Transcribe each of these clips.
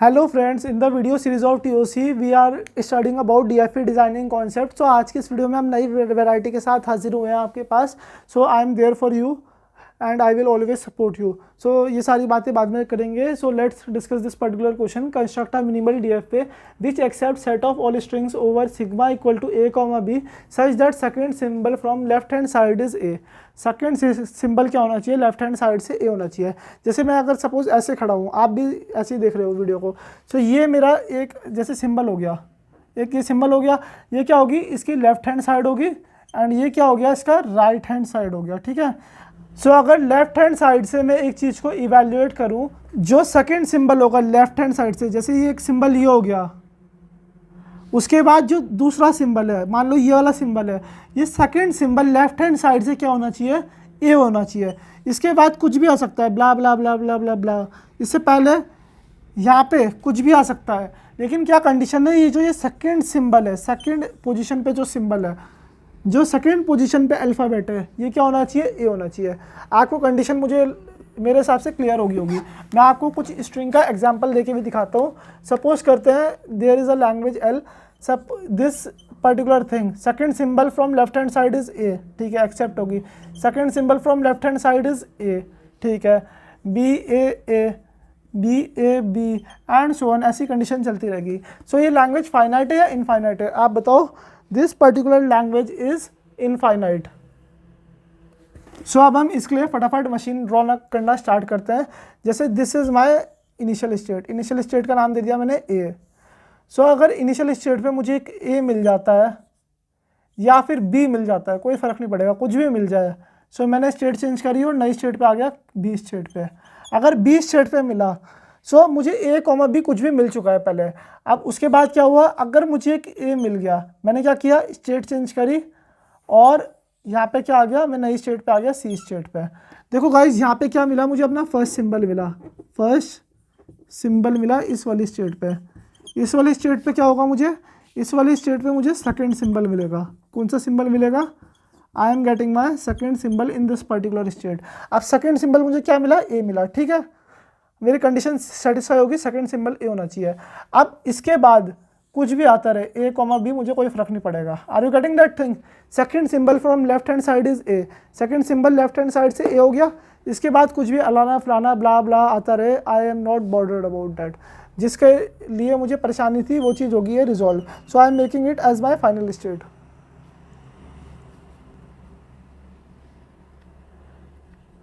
Hello friends, in the video series of TOC we are studying about DFA designing concept. So आज की इस video में हम नई वैरायटी के साथ हाजिर हुए हैं आपके पास। So I am there for you and I will always support you. So ये सारी बातें बाद में करेंगे। So let's discuss this particular question. Construct a minimal DFA which accept set of all strings over sigma equal to a comma b such that second symbol from left hand side is a. Second symbol क्या होना चाहिए? Left hand side से ए होना चाहिए। जैसे मैं अगर suppose ऐसे खड़ा हूँ, आप भी ऐसे ही देख रहे हो वीडियो को। सो ये मेरा एक जैसे सिंबल हो गया, एक ये सिंबल हो गया। ये क्या होगी? इसकी लेफ्ट हैंड साइड होगी एंड ये क्या हो गया? इसका राइट हैंड साइड हो गया। ठीक है। सो अगर लेफ्ट हैंड साइड से मैं एक चीज़ को इवेल्युएट करूं, जो सेकंड सिंबल होगा लेफ्ट हैंड साइड से, जैसे ये एक सिंबल ये हो गया, उसके बाद जो दूसरा सिंबल है, मान लो ये वाला सिंबल है, ये second symbol left hand side से क्या होना चाहिए? ए होना चाहिए। इसके बाद कुछ भी आ सकता है, ब्ला ब्ला ब्ला ब्ला ब्ला ब्ला। इससे पहले यहाँ पे कुछ भी आ सकता है, लेकिन क्या कंडीशन है? ये जो ये सेकंड सिंबल है, सेकंड पोजीशन पे जो सिंबल है, जो सेकंड पोजीशन पे अल्फ़ाबेट है, ये क्या होना चाहिए? ए होना चाहिए। आपको कंडीशन मुझे मेरे हिसाब से क्लियर होगी। मैं आपको कुछ स्ट्रिंग का एग्जांपल देके भी दिखाता हूँ। सपोज करते हैं there is a language L, सब this particular thing, second symbol from left hand side is a. ठीक है, एक्सेप्ट होगी। Second symbol from left hand side is a. ठीक है, b a b and so on, ऐसी condition चलती रहेगी। सो ये लैंग्वेज फाइनाइट है या इनफाइनाइट है? आप बताओ। This particular language is infinite. So अब हम इसके लिए फटाफट मशीन ड्रॉ करना स्टार्ट करते हैं। जैसे this is my initial state, initial state का नाम दे दिया मैंने ए। सो अगर इनिशियल स्टेट पे मुझे एक ए मिल जाता है या फिर बी मिल जाता है, कोई फ़र्क नहीं पड़ेगा, कुछ भी मिल जाए। सो मैंने स्टेट चेंज करी और नई स्टेट पे आ गया बी स्टेट पे। अगर बी स्टेट पे मिला, सो मुझे ए कॉमा बी कुछ भी मिल चुका है पहले। अब उसके बाद क्या हुआ? अगर मुझे एक ए मिल गया, मैंने क्या किया? स्टेट चेंज करी और यहाँ पे क्या आ गया? मैं नई स्टेट पे आ गया, सी स्टेट पे। देखो गाइज, यहाँ पे क्या मिला मुझे? अपना फर्स्ट सिंबल मिला, फर्स्ट सिंबल मिला इस वाली स्टेट पे। इस वाली स्टेट पे क्या होगा? मुझे इस वाली स्टेट पे मुझे सेकंड सिंबल मिलेगा। कौन सा सिंबल मिलेगा? I am getting my second symbol in this particular state. अब सेकंड सिंबल मुझे क्या मिला? ए मिला। ठीक है, मेरी कंडीशन सेटिस्फाई होगी, सेकंड सिंबल ए होना चाहिए। अब इसके बाद कुछ भी आता रहे, ए कॉमा बी, मुझे कोई फर्क नहीं पड़ेगा। Are you getting that thing? Second symbol from left hand side is A, second symbol left hand side से ए हो गया। इसके बाद कुछ भी अलाना फलाना ब्ला ब्ला आता रहे, I am not bothered about that. जिसके लिए मुझे परेशानी थी वो चीज़ होगी है resolve. So I am making it as my final state.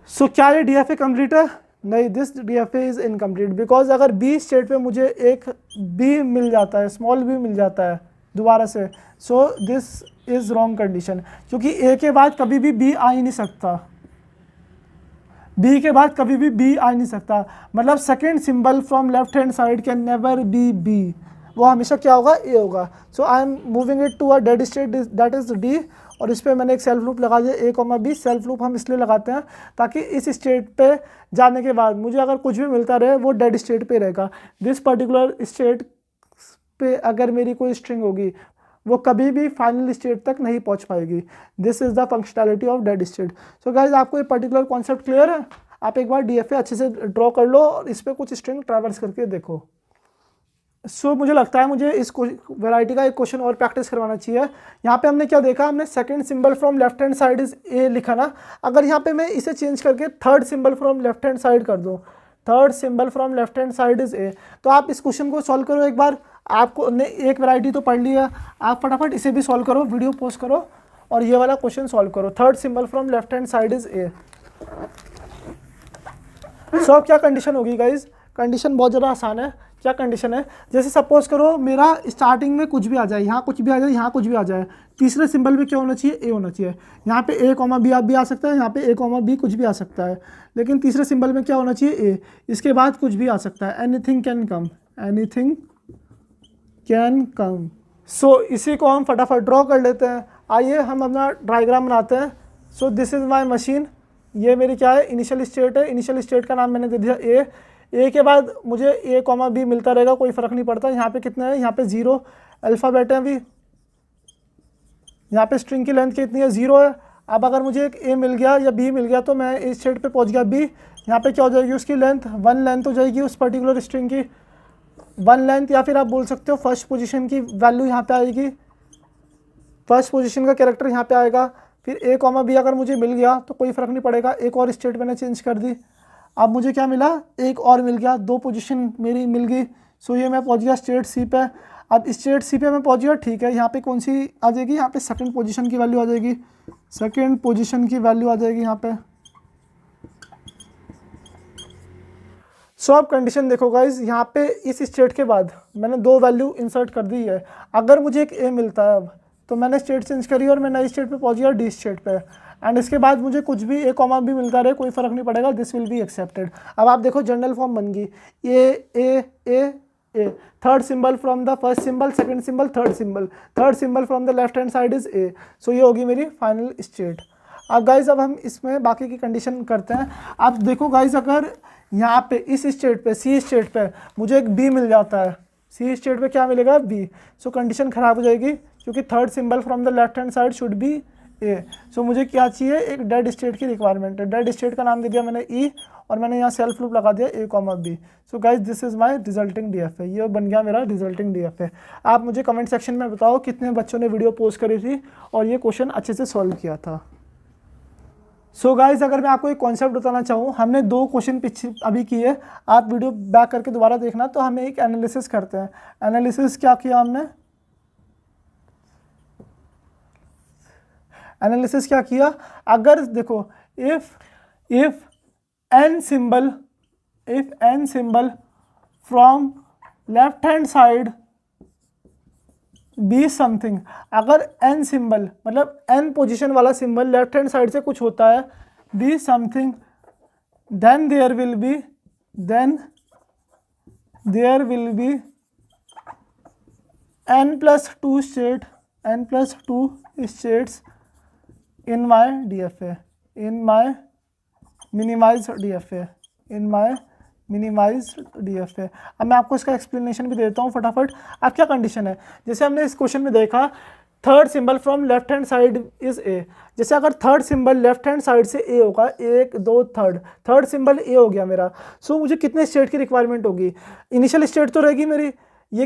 So क्या ये डीएफए कंप्लीट है? नहीं, this DFA is incomplete because अगर बी स्टेट पे मुझे एक बी मिल जाता है, स्मॉल बी मिल जाता है दोबारा से, so this is wrong condition, क्योंकि ए के बाद कभी भी बी आ ही नहीं सकता। बी के बाद कभी भी बी आ नहीं सकता, मतलब second symbol from left hand side can never be b, वो हमेशा क्या होगा? ए होगा। So I am moving it to a dead state, that is D. और इस पर मैंने एक सेल्फ लूप लगा दिया, a comma b. Self loop हम इसलिए लगाते हैं ताकि इस स्टेट पे जाने के बाद मुझे अगर कुछ भी मिलता रहे वो डेड स्टेट पे रहेगा। दिस पर्टिकुलर स्टेट पे अगर मेरी कोई स्ट्रिंग होगी, वो कभी भी फाइनल स्टेट तक नहीं पहुंच पाएगी। This is the functionality of dead state. So guys, आपको ये पर्टिकुलर कॉन्सेप्ट क्लियर है? आप एक बार डीएफए अच्छे से ड्रॉ कर लो और इस पर कुछ स्ट्रिंग ट्रैवर्स करके देखो। सो मुझे लगता है मुझे इस वैरायटी का एक क्वेश्चन और प्रैक्टिस करवाना चाहिए। यहाँ पे हमने क्या देखा? हमने second symbol from left hand side is ए लिखा ना। अगर यहाँ पे मैं इसे चेंज करके third symbol from left hand side कर दूँ, third symbol from left hand side is ए, तो आप इस क्वेश्चन को सॉल्व करो एक बार। आपको ने एक वैरायटी तो पढ़ लिया, आप फटाफट इसे भी सॉल्व करो, वीडियो पोस्ट करो और ये वाला क्वेश्चन सॉल्व करो। Third symbol from left hand side is a. So अब क्या कंडीशन होगी गाइज? कंडीशन बहुत ज़्यादा आसान है। क्या कंडीशन है? जैसे सपोज करो मेरा स्टार्टिंग में कुछ भी आ जाए, यहाँ कुछ भी आ जाए, यहाँ कुछ भी आ जाए, तीसरे सिंबल में क्या होना चाहिए? ए होना चाहिए। यहाँ पे ए कॉमा बी आप भी आ सकता है, यहाँ पे ए कॉमा बी कुछ भी आ सकता है, लेकिन तीसरे सिंबल में क्या होना चाहिए? ए। इसके बाद कुछ भी आ सकता है, anything can come, anything can come. So इसी को हम फटाफट ड्रॉ कर लेते हैं। आइए हम अपना डायग्राम बनाते हैं। So this is my machine, ये मेरी क्या है? इनिशियल स्टेट है। इनिशियल स्टेट का नाम मैंने दे दिया ए। ए के बाद मुझे ए कॉमा बी मिलता रहेगा, कोई फ़र्क नहीं पड़ता। यहाँ पे कितने हैं? यहाँ पे 0 अल्फ़ाबेट है अभी। यहाँ पे स्ट्रिंग की लेंथ कितनी है? 0 है। अब अगर मुझे एक ए मिल गया या बी मिल गया तो मैं इस स्टेट पे पहुँच गया बी। यहाँ पे क्या हो जाएगी? उसकी लेंथ 1 लेंथ हो जाएगी उस पर्टिकुलर स्ट्रिंग की। वन लेंथ, या फिर आप बोल सकते हो फर्स्ट पोजीशन की वैल्यू यहाँ पे आएगी, फर्स्ट पोजीशन का कैरेक्टर यहाँ पे आएगा। फिर ए कॉमा बी अगर मुझे मिल गया तो कोई फ़र्क नहीं पड़ेगा, एक और स्टेट मैंने चेंज कर दी। अब मुझे क्या मिला, एक और मिल गया, 2 पोजीशन मेरी मिल गई। सो ये मैं पहुँच गया स्टेट सी पे। अब स्टेट सी पे मैं पहुँच गया, ठीक है। यहाँ पे कौन सी आ जाएगी, यहाँ पे सेकंड पोजीशन की वैल्यू आ जाएगी, सेकंड पोजीशन की वैल्यू आ जाएगी यहाँ पे। सो अब कंडीशन देखो गाइज, यहाँ पे इस स्टेट के बाद मैंने 2 वैल्यू इंसर्ट कर दी है। अगर मुझे एक ए मिलता है अब, तो मैंने स्टेट चेंज करी और मैं नई स्टेट पे पहुँच गया, डी स्टेट पे। एंड इसके बाद मुझे कुछ भी ए कॉमा भी मिलता रहे, कोई फ़र्क नहीं पड़ेगा, दिस विल बी एक्सेप्टेड। अब आप देखो जनरल फॉर्म बन गई, a third symbol from the first symbol, second symbol, third symbol from the left hand side is a. So ये होगी मेरी फाइनल स्टेट। अब गाइज अब हम इसमें बाकी की कंडीशन करते हैं। आप देखो गाइज, अगर यहाँ पे इस स्टेट पे, सी स्टेट पे मुझे एक बी मिल जाता है, सी स्टेट पे क्या मिलेगा, बी। सो कंडीशन ख़राब हो जाएगी, क्योंकि third symbol from the left hand side should be a. So मुझे क्या चाहिए, एक डेड स्टेट की रिक्वायरमेंट है। डेड स्टेट का नाम दे दिया मैंने ई, और मैंने यहाँ सेल्फ लूप लगा दिया a comma b. So guys this is my resulting DFA, ये बन गया मेरा रिजल्टिंग डीएफए। आप मुझे कमेंट सेक्शन में बताओ कितने बच्चों ने वीडियो पोस्ट करी थी और ये क्वेश्चन अच्छे से सॉल्व किया था। सो गाइज अगर मैं आपको एक कॉन्सेप्ट बताना चाहूँ, हमने 2 क्वेश्चन पीछे अभी किए, आप वीडियो बैक करके दोबारा देखना। तो हमें एक एनालिसिस करते हैं। एनालिसिस क्या किया हमने, एनालिसिस क्या किया, अगर देखो if n symbol from left hand side be something, अगर एन सिंबल मतलब एन पोजीशन वाला सिंबल लेफ्ट हैंड साइड से कुछ होता है, be something, then there will be n+2 states in my DFA, in my minimized DFA। अब मैं आपको इसका एक्सप्लेनेशन भी देता हूँ फटाफट। अब क्या कंडीशन है, जैसे हमने इस क्वेश्चन में देखा, third symbol from left hand side is ए। जैसे अगर third symbol left hand side से ए होगा, 1 2 थर्ड सिंबल ए हो गया मेरा। सो मुझे कितने स्टेट की रिक्वायरमेंट होगी, इनिशियल स्टेट तो रहेगी मेरी, ये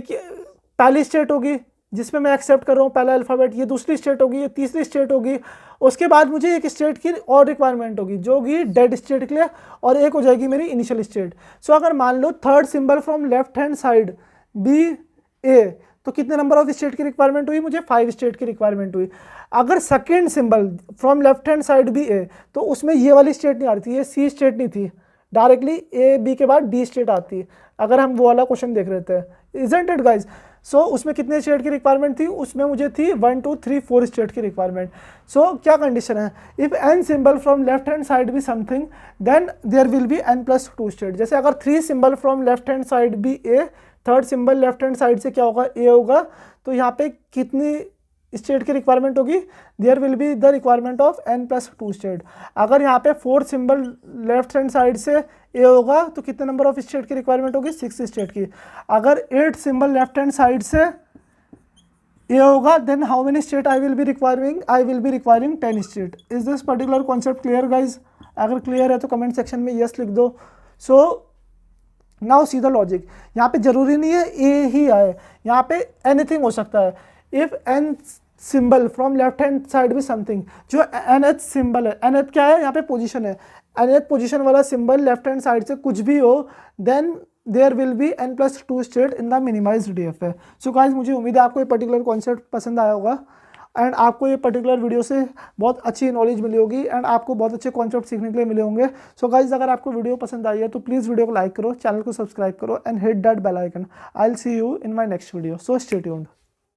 पहली स्टेट होगी जिसमें मैं एक्सेप्ट कर रहा हूँ पहला अल्फ़ाबेट, ये दूसरी स्टेट होगी, ये तीसरी स्टेट होगी। उसके बाद मुझे एक स्टेट की और रिक्वायरमेंट होगी जो होगी डेड स्टेट के लिए, और एक हो जाएगी मेरी इनिशियल स्टेट। सो अगर मान लो third symbol from left hand side B a, तो कितने नंबर ऑफ स्टेट की रिक्वायरमेंट हुई, मुझे 5 स्टेट की रिक्वायरमेंट हुई। अगर second symbol from left hand side B a, तो उसमें ये वाली स्टेट नहीं आ रही थी, ये सी स्टेट नहीं थी, डायरेक्टली ए बी के बाद डी स्टेट आती, अगर हम वो वाला क्वेश्चन देख रहे थे, इजंट इट गाइज। सो उसमें कितने स्टेट की रिक्वायरमेंट थी, उसमें मुझे थी 1 2 3 4 स्टेट की रिक्वायरमेंट। सो क्या कंडीशन है, if n symbol from left hand side be something, then there will be n+2 state. जैसे अगर 3 symbol from left hand side B A, third symbol left hand side से क्या होगा, ए होगा, तो यहाँ पे कितनी स्टेट की रिक्वायरमेंट होगी, there will be the requirement of n+2 state. अगर यहाँ पे 4 सिंबल लेफ्ट हैंड साइड से ए होगा, तो कितने नंबर ऑफ स्टेट की रिक्वायरमेंट होगी, 6 स्टेट की। अगर 8 सिंबल लेफ्ट हैंड साइड से ए होगा, then how many state I will be requiring 10 state. Is this particular concept clear guys? अगर क्लियर है तो कमेंट सेक्शन में यस लिख दो। So now see the logic, यहाँ पे जरूरी नहीं है ए ही आए, यहाँ पे एनीथिंग हो सकता है। If n symbol from left hand side be something, जो nth सिंबल है, nth क्या है, यहाँ पे पोजीशन है, nth पोजीशन वाला सिंबल लेफ्ट हैंड साइड से कुछ भी हो, then there will be n+2 state in the minimised DFA। So guys मुझे उम्मीद है आपको ये पर्टिकुलर कॉन्सेप्ट पसंद आया होगा, एंड आपको ये पर्टिकुलर वीडियो से बहुत अच्छी नॉलेज मिली होगी, एंड आपको बहुत अच्छे कॉन्सेप्ट सीखने के लिए मिले होंगे। सो गाइज अगर आपको वीडियो पसंद आई है तो प्लीज़ वीडियो को लाइक करो, चैनल को सब्सक्राइब करो, and hit that bell icon. I will see you in my next video, so stay tuned.